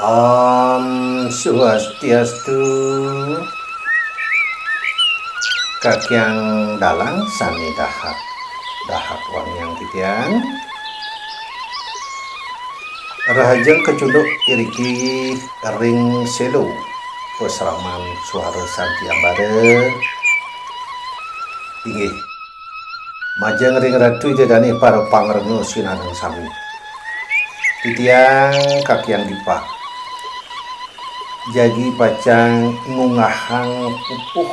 Om Swastiastu. Kakyang dalang sami dahak wangyang titian rahajeng kecunduk iriki ring selo peseraman suara santi ambare inggih majeng ring ratu jadani para pangrengo sinadeng sami titiang kakyang dipa jagi pacang ngungahang pupuh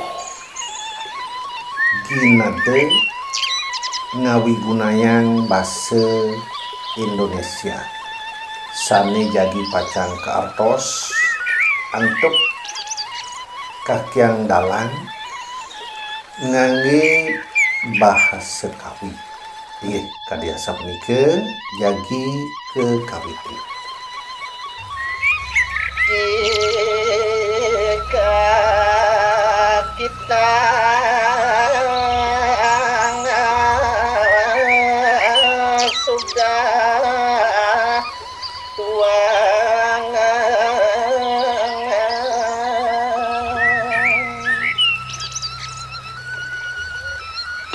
ginade ngawi gunayang basa Indonesia sani jagi pacang keartos antuk kakyang dalang ngangge bahasa kawi inggih kadia sapunika jagi ke kawi jika kita sudah tua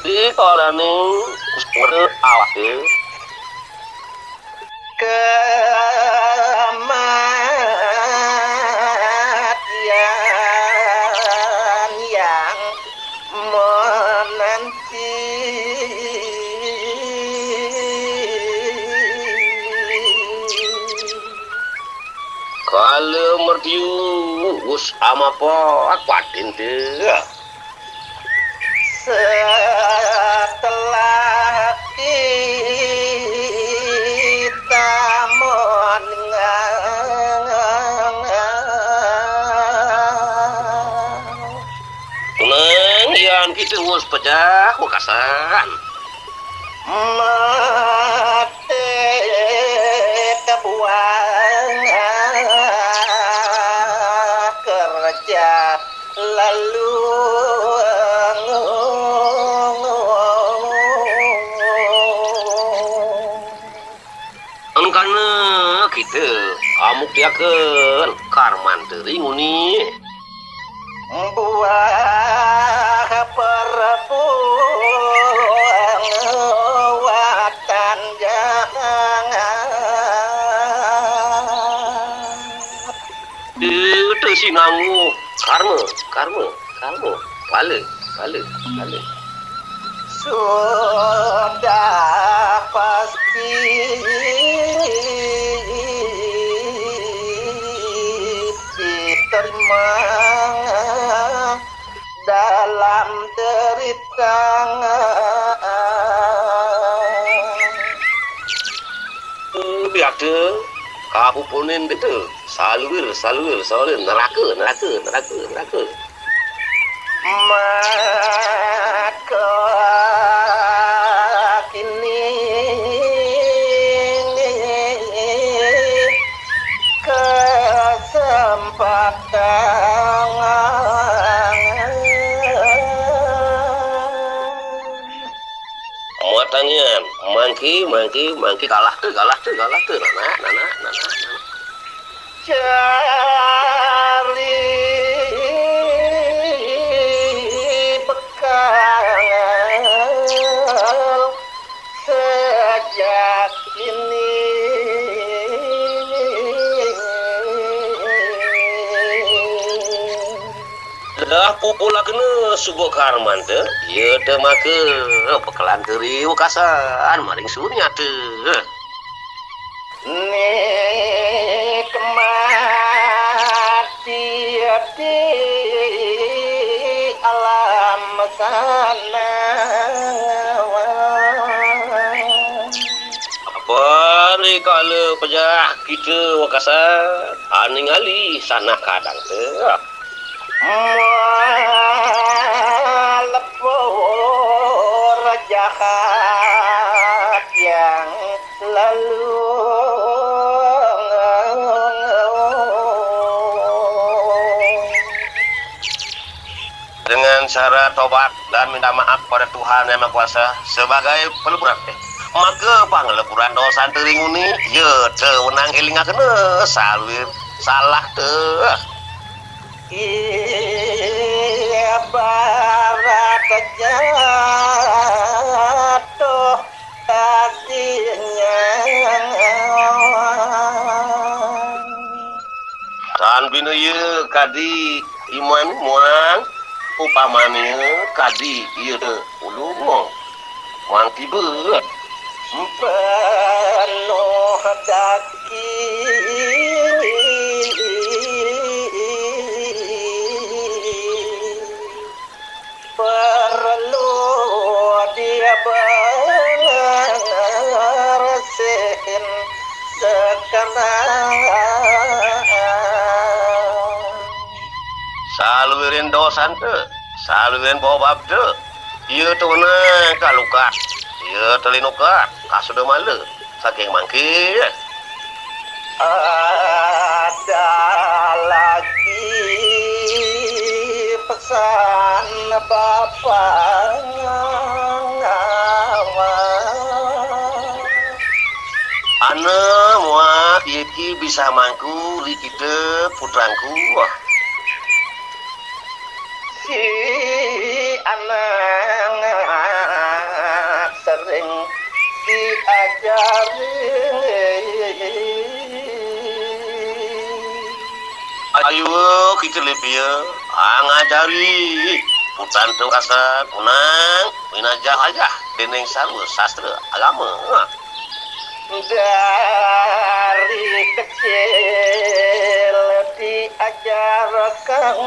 di orang ini awak kematian yang menanti kalau merdius ama po akuatin deh setelah kita neng yang kita us pecah wakasan mati kebuang kerja lalu karena kita amuk diakeun karman teuing uni buah perbuatan jahat itu sinanggu karma balik sudah pasti diterima dalam derita biada kapupunin itu salur neraka maka kini matanya mangki kalah tuh nana cari bekal sejak ini dah pupula kena subuh karman teh ieu teh make bekalan teu kasan maring sunya teh nikmati di alam sana apa ni kalau pejah kita wakasan aningali sana kadang teh melepur jahat yang lalu dengan cara tobat dan minta maaf pada Tuhan Yang Maha Kuasa sebagai peleburan maka pangleburan dosa teuing uni ye teu wenang elingakeun salwir salah teu. Iya barat jatuh tadinya Tan bina ieu kadi iman muang upamane kadi ieu teu ulung muang tibeut penuh daging perlu dia bersihin sekarang salueun dosan teu salueun bobab teu ieu teu na kaluka ieu teu linuka kasuda male saking mangke ada lagi pesan Bapak ana moal ieu ki bisa mangku li kitu putrangku si anak sering diajari ayo kitu lebih ngajari putan teu kasa kunang minajah aja deneng salu sastra agama dari kecil diajarkan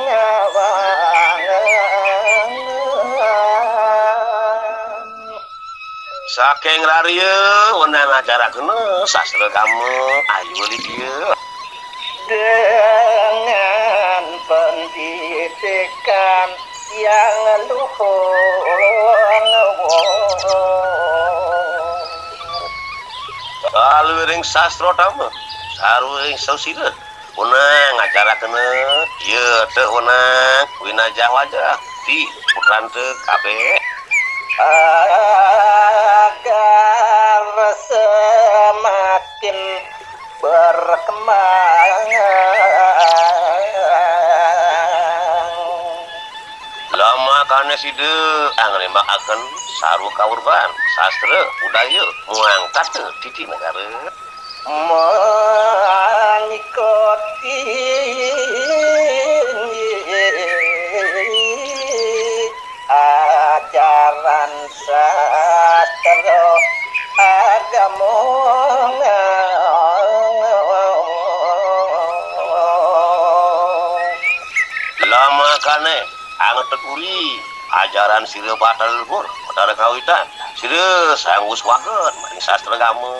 saking rarieu wenang ngajarakeun sastra kamu ayo li dieu dengan pendidikan yang luhur saluring sastra tamu saluring sausira wenang ngajarakeun ieu teu wenang winajah wajah di putran teu kabeh agar semakin berkembang lama kana side angrembakakeun saru kaurban sastra budaya muangkat titi negara mengikuti ajaran sastra agama lama kane anget uri ajaran sire batal luhur pada kawitan sire sanggus waget maring sastra agama